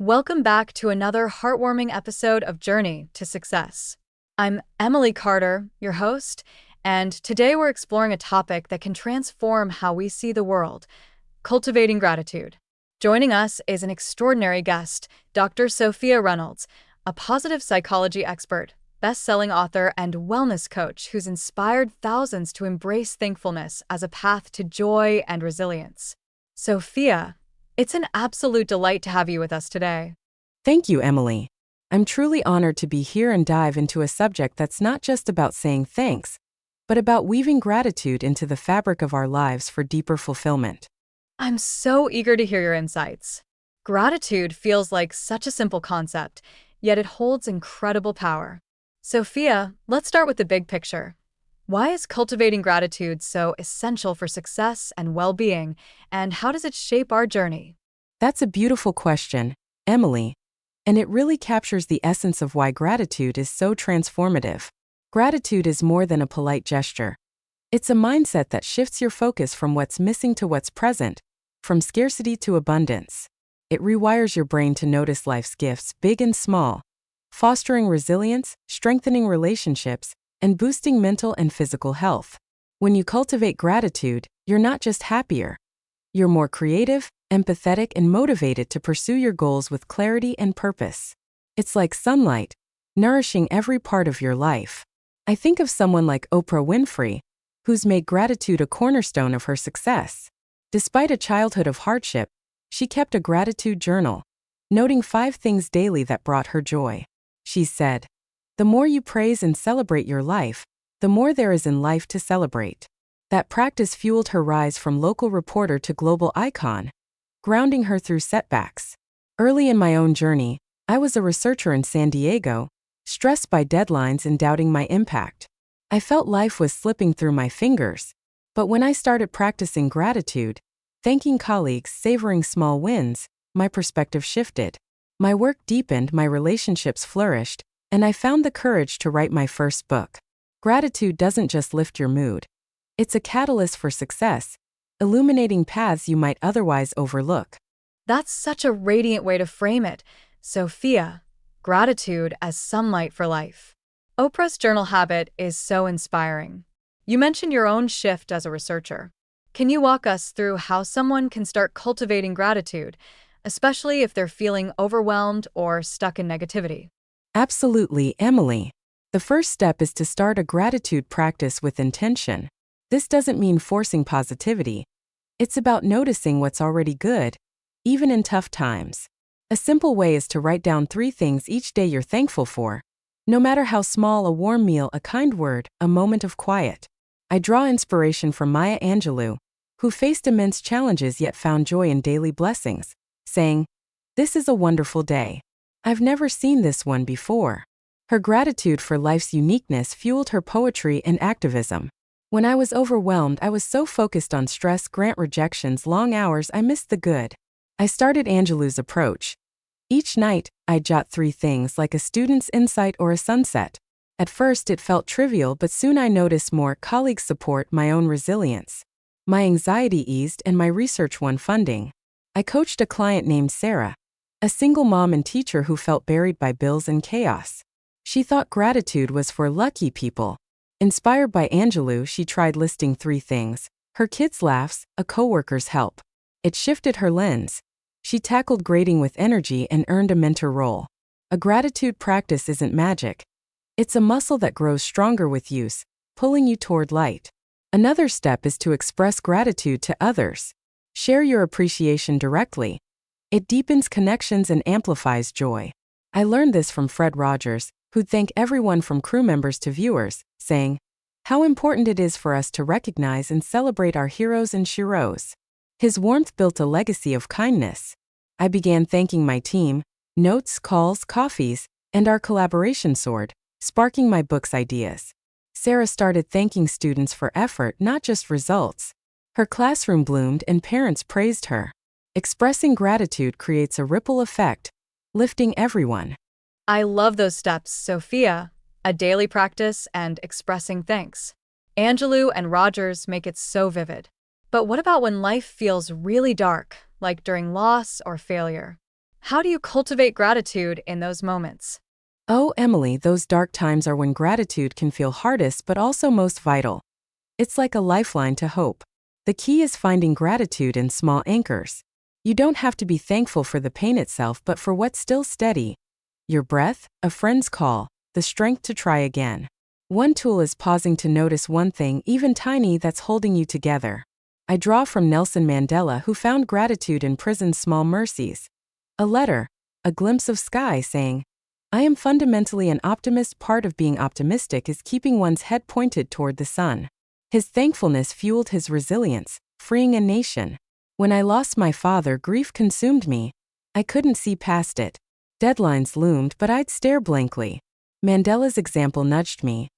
Welcome back to another heartwarming episode of Journey to Success. I'm Emily Carter, your host, and today we're exploring a topic that can transform how we see the world: cultivating gratitude. Joining us is an extraordinary guest, Dr. Sophia Reynolds, a positive psychology expert, best-selling author, and wellness coach who's inspired thousands to embrace thankfulness as a path to joy and resilience. Sophia, it's an absolute delight to have you with us today. Thank you, Emily. I'm truly honored to be here and dive into a subject that's not just about saying thanks, but about weaving gratitude into the fabric of our lives for deeper fulfillment. I'm so eager to hear your insights. Gratitude feels like such a simple concept, yet it holds incredible power. Sophia, let's start with the big picture. Why is cultivating gratitude so essential for success and well-being, and how does it shape our journey? That's a beautiful question, Emily, and it really captures the essence of why gratitude is so transformative. Gratitude is more than a polite gesture. It's a mindset that shifts your focus from what's missing to what's present, from scarcity to abundance. It rewires your brain to notice life's gifts, big and small, fostering resilience, strengthening relationships, and boosting mental and physical health. When you cultivate gratitude, you're not just happier. You're more creative, empathetic, and motivated to pursue your goals with clarity and purpose. It's like sunlight, nourishing every part of your life. I think of someone like Oprah Winfrey, who's made gratitude a cornerstone of her success. Despite a childhood of hardship, she kept a gratitude journal, noting 5 things daily that brought her joy. She said, "The more you praise and celebrate your life, the more there is in life to celebrate." That practice fueled her rise from local reporter to global icon, grounding her through setbacks. Early in my own journey, I was a researcher in San Diego, stressed by deadlines and doubting my impact. I felt life was slipping through my fingers. But when I started practicing gratitude, thanking colleagues, savoring small wins, my perspective shifted. My work deepened, my relationships flourished, and I found the courage to write my first book. Gratitude doesn't just lift your mood. It's a catalyst for success, illuminating paths you might otherwise overlook. That's such a radiant way to frame it. Sophia, gratitude as sunlight for life. Oprah's journal habit is so inspiring. You mentioned your own shift as a researcher. Can you walk us through how someone can start cultivating gratitude, especially if they're feeling overwhelmed or stuck in negativity? Absolutely, Emily. The first step is to start a gratitude practice with intention. This doesn't mean forcing positivity. It's about noticing what's already good, even in tough times. A simple way is to write down 3 things each day you're thankful for. No matter how small: a warm meal, a kind word, a moment of quiet. I draw inspiration from Maya Angelou, who faced immense challenges yet found joy in daily blessings, saying, "This is a wonderful day. I've never seen this one before." Her gratitude for life's uniqueness fueled her poetry and activism. When I was overwhelmed, I was so focused on stress, grant rejections, long hours, I missed the good. I started Angelou's approach. Each night, I'd jot 3 things, like a student's insight or a sunset. At first, it felt trivial, but soon I noticed more: colleagues' support, my own resilience. My anxiety eased, and my research won funding. I coached a client named Sarah, a single mom and teacher who felt buried by bills and chaos. She thought gratitude was for lucky people. Inspired by Angelou, she tried listing 3 things: her kids' laughs, a coworker's help. It shifted her lens. She tackled grading with energy and earned a mentor role. A gratitude practice isn't magic. It's a muscle that grows stronger with use, pulling you toward light. Another step is to express gratitude to others. Share your appreciation directly. It deepens connections and amplifies joy. I learned this from Fred Rogers, who'd thank everyone from crew members to viewers, saying, "How important it is for us to recognize and celebrate our heroes and sheroes." His warmth built a legacy of kindness. I began thanking my team: notes, calls, coffees, and our collaboration soared, sparking my book's ideas. Sarah started thanking students for effort, not just results. Her classroom bloomed and parents praised her. Expressing gratitude creates a ripple effect, lifting everyone. I love those steps, Sophia. A daily practice and expressing thanks. Angelou and Rogers make it so vivid. But what about when life feels really dark, like during loss or failure? How do you cultivate gratitude in those moments? Oh, Emily, those dark times are when gratitude can feel hardest but also most vital. It's like a lifeline to hope. The key is finding gratitude in small anchors. You don't have to be thankful for the pain itself, but for what's still steady. Your breath, a friend's call, the strength to try again. One tool is pausing to notice one thing, even tiny, that's holding you together. I draw from Nelson Mandela, who found gratitude in prison's small mercies. A letter, a glimpse of sky saying, I am fundamentally an optimist. Part of being optimistic is keeping one's head pointed toward the sun. His thankfulness fueled his resilience, freeing a nation. When I lost my father, grief consumed me. I couldn't see past it. Deadlines loomed, but I'd stare blankly. Mandela's example nudged me.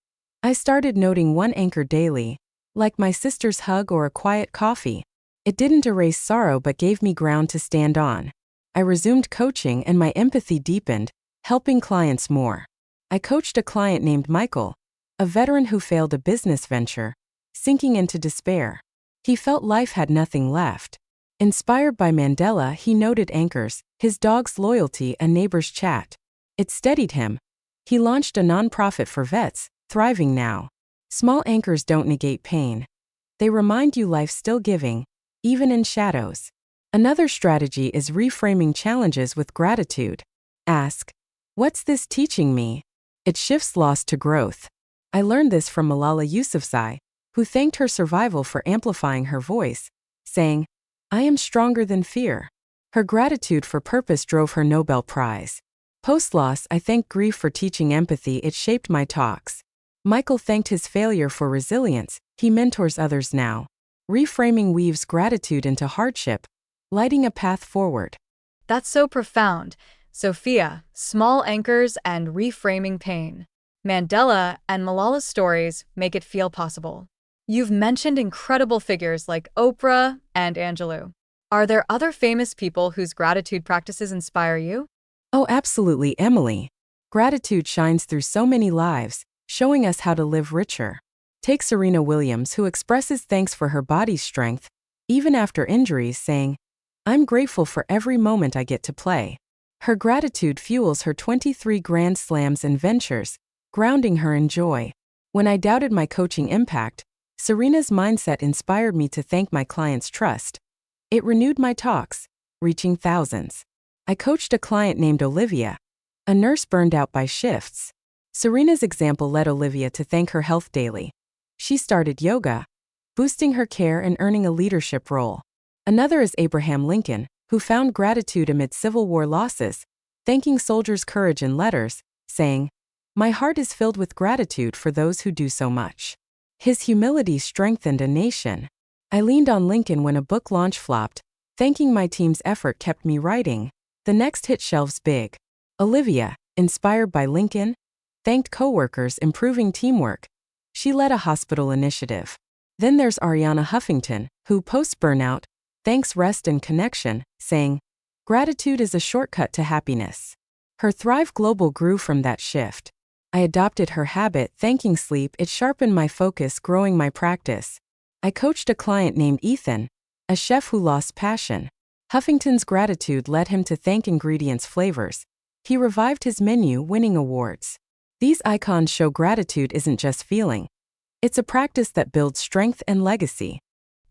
I started noting one anchor daily, like my sister's hug or a quiet coffee. It didn't erase sorrow but gave me ground to stand on. I resumed coaching and my empathy deepened, helping clients more. I coached a client named Michael, a veteran who failed a business venture, sinking into despair. He felt life had nothing left. Inspired by Mandela, he noted anchors, his dog's loyalty, a neighbor's chat. It steadied him. He launched a nonprofit for vets, thriving now. Small anchors don't negate pain. They remind you life's still giving, even in shadows. Another strategy is reframing challenges with gratitude. Ask, what's this teaching me? It shifts loss to growth. I learned this from Malala Yousafzai, who thanked her survival for amplifying her voice, saying, I am stronger than fear. Her gratitude for purpose drove her Nobel Prize. Post-loss, I thank grief for teaching empathy. It shaped my talks. Michael thanked his failure for resilience. He mentors others now. Reframing weaves gratitude into hardship, lighting a path forward. That's so profound. Sophia, small anchors and reframing pain. Mandela and Malala's stories make it feel possible. You've mentioned incredible figures like Oprah and Angelou. Are there other famous people whose gratitude practices inspire you? Oh, absolutely, Emily. Gratitude shines through so many lives, showing us how to live richer. Take Serena Williams, who expresses thanks for her body's strength, even after injuries, saying, I'm grateful for every moment I get to play. Her gratitude fuels her 23 Grand Slams and ventures, grounding her in joy. When I doubted my coaching impact, Serena's mindset inspired me to thank my clients' trust. It renewed my talks, reaching thousands. I coached a client named Olivia, a nurse burned out by shifts. Serena's example led Olivia to thank her health daily. She started yoga, boosting her care and earning a leadership role. Another is Abraham Lincoln, who found gratitude amid Civil War losses, thanking soldiers' courage in letters, saying, My heart is filled with gratitude for those who do so much. His humility strengthened a nation. I leaned on Lincoln when a book launch flopped. Thanking my team's effort kept me writing. The next hit shelves big. Olivia, inspired by Lincoln, thanked coworkers, improving teamwork. She led a hospital initiative. Then there's Ariana Huffington, who, post-burnout, thanks rest and connection, saying, Gratitude is a shortcut to happiness. Her Thrive Global grew from that shift. I adopted her habit, thanking sleep. It sharpened my focus, growing my practice. I coached a client named Ethan, a chef who lost passion. Huffington's gratitude led him to thank ingredients' flavors. He revived his menu, winning awards. These icons show gratitude isn't just feeling. It's a practice that builds strength and legacy.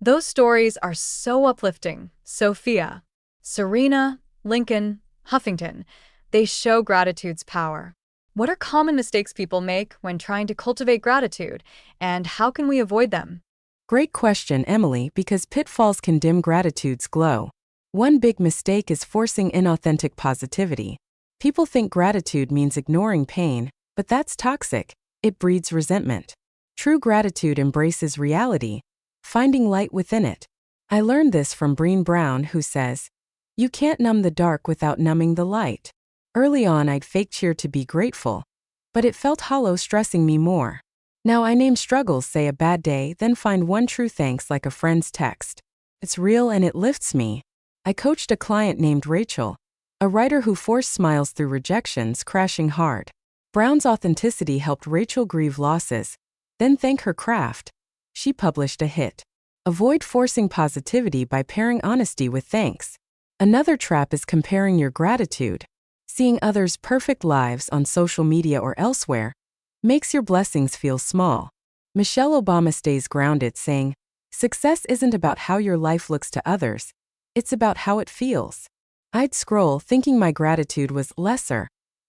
Those stories are so uplifting. Sophia, Serena, Lincoln, Huffington, they show gratitude's power. What are common mistakes people make when trying to cultivate gratitude, and how can we avoid them? Great question, Emily, because pitfalls can dim gratitude's glow. One big mistake is forcing inauthentic positivity. People think gratitude means ignoring pain, but that's toxic. It breeds resentment. True gratitude embraces reality, finding light within it. I learned this from Brené Brown, who says, You can't numb the dark without numbing the light. Early on, I'd fake cheer to be grateful, but it felt hollow, stressing me more. Now I name struggles, say a bad day, then find one true thanks like a friend's text. It's real and it lifts me. I coached a client named Rachel, a writer who forced smiles through rejections, crashing hard. Brown's authenticity helped Rachel grieve losses, then thank her craft. She published a hit. Avoid forcing positivity by pairing honesty with thanks. Another trap is comparing your gratitude. Seeing others' perfect lives on social media or elsewhere makes your blessings feel small. Michelle Obama stays grounded, saying, "Success isn't about how your life looks to others, it's about how it feels." I'd scroll thinking my gratitude was lesser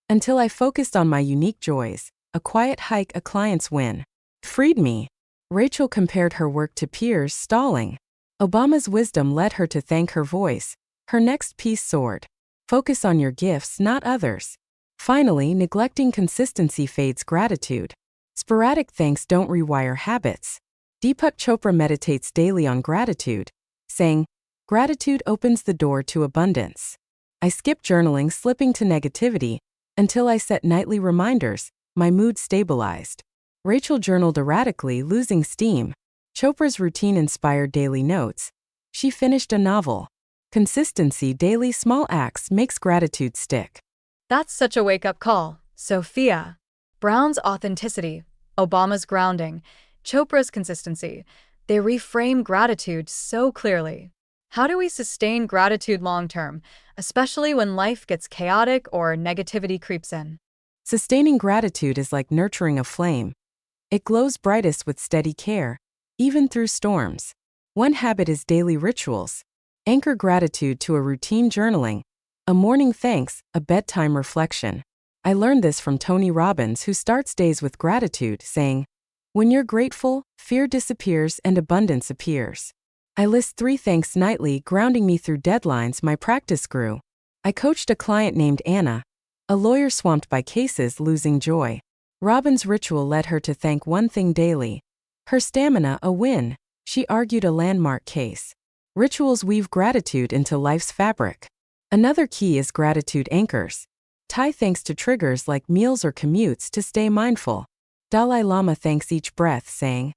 until I focused on my unique joys. A quiet hike, a client's win, freed me. Rachel compared her work to peers stalling. Obama's wisdom led her to thank her voice. Her next piece soared. Focus on your gifts, not others. Finally, neglecting consistency fades gratitude. Sporadic thanks don't rewire habits. Deepak Chopra meditates daily on gratitude, saying, "Gratitude opens the door to abundance." I skipped journaling, slipping to negativity, until I set nightly reminders. My mood stabilized. Rachel journaled erratically, losing steam. Chopra's routine inspired daily notes. She finished a novel. Consistency, daily small acts makes gratitude stick. That's such a wake-up call. Sophia. Brown's authenticity, Obama's grounding, Chopra's consistency. They reframe gratitude so clearly. How do we sustain gratitude long-term, especially when life gets chaotic or negativity creeps in? Sustaining gratitude is like nurturing a flame. It glows brightest with steady care, even through storms. One habit is daily rituals. Anchor gratitude to a routine journaling, a morning thanks, a bedtime reflection. I learned this from Tony Robbins, who starts days with gratitude, saying, "When you're grateful, fear disappears and abundance appears." I list 3 thanks nightly, grounding me through deadlines. My practice grew. I coached a client named Anna, a lawyer swamped by cases, losing joy. Robin's ritual led her to thank one thing daily. Her stamina, a win. She argued a landmark case. Rituals weave gratitude into life's fabric. Another key is gratitude anchors. Tie thanks to triggers like meals or commutes to stay mindful. Dalai Lama thanks each breath, saying,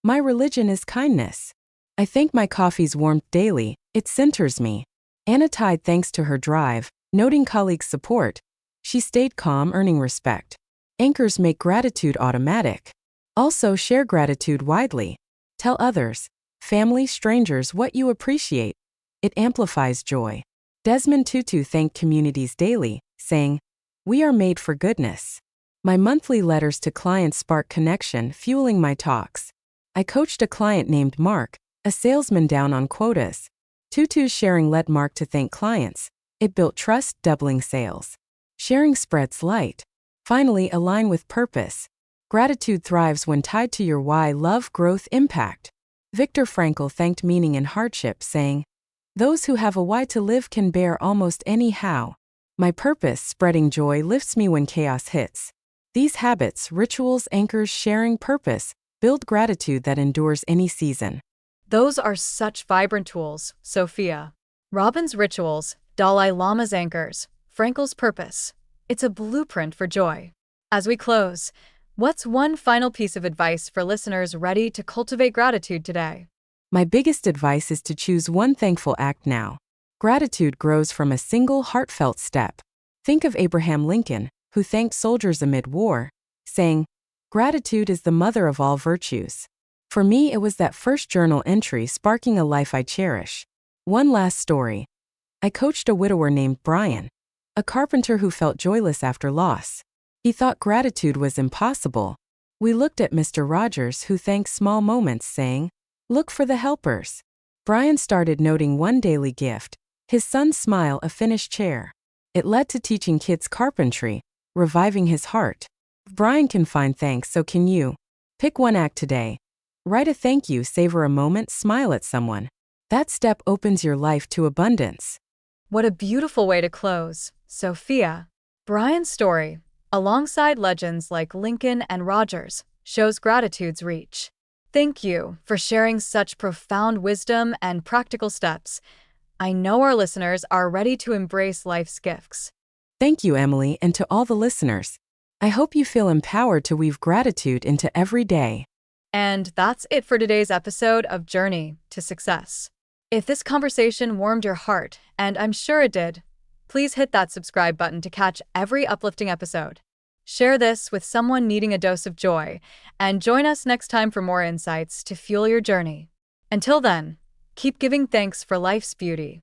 "My religion is kindness." I thank my coffee's warmth daily, it centers me. Anna tied thanks to her drive, noting colleagues' support. She stayed calm, earning respect. Anchors make gratitude automatic. Also, share gratitude widely. Tell others, family, strangers, what you appreciate. It amplifies joy. Desmond Tutu thanked communities daily, saying, "We are made for goodness." My monthly letters to clients spark connection, fueling my talks. I coached a client named Mark, a salesman down on quotas. Tutu's sharing led Mark to thank clients. It built trust, doubling sales. Sharing spreads light. Finally, align with purpose. Gratitude thrives when tied to your why: love, growth, impact. Viktor Frankl thanked meaning in hardship, saying, "Those who have a why to live can bear almost any how." My purpose, spreading joy, lifts me when chaos hits. These habits, rituals, anchors, sharing, purpose, build gratitude that endures any season. Those are such vibrant tools, Sophia. Robin's rituals, Dalai Lama's anchors, Frankl's purpose. It's a blueprint for joy. As we close, what's one final piece of advice for listeners ready to cultivate gratitude today? My biggest advice is to choose one thankful act now. Gratitude grows from a single heartfelt step. Think of Abraham Lincoln, who thanked soldiers amid war, saying, "Gratitude is the mother of all virtues." For me, it was that first journal entry sparking a life I cherish. One last story. I coached a widower named Brian, a carpenter who felt joyless after loss. He thought gratitude was impossible. We looked at Mr. Rogers, who thanked small moments, saying, "Look for the helpers." Brian started noting one daily gift: his son's smile, a finished chair. It led to teaching kids carpentry, reviving his heart. If Brian can find thanks, so can you. Pick one act today. Write a thank you, savor a moment, smile at someone. That step opens your life to abundance. What a beautiful way to close, Sophia. Brian's story, alongside legends like Lincoln and Rogers, shows gratitude's reach. Thank you for sharing such profound wisdom and practical steps. I know our listeners are ready to embrace life's gifts. Thank you, Emily, and to all the listeners. I hope you feel empowered to weave gratitude into every day. And that's it for today's episode of Journey to Success. If this conversation warmed your heart, and I'm sure it did, please hit that subscribe button to catch every uplifting episode. Share this with someone needing a dose of joy, and join us next time for more insights to fuel your journey. Until then, keep giving thanks for life's beauty.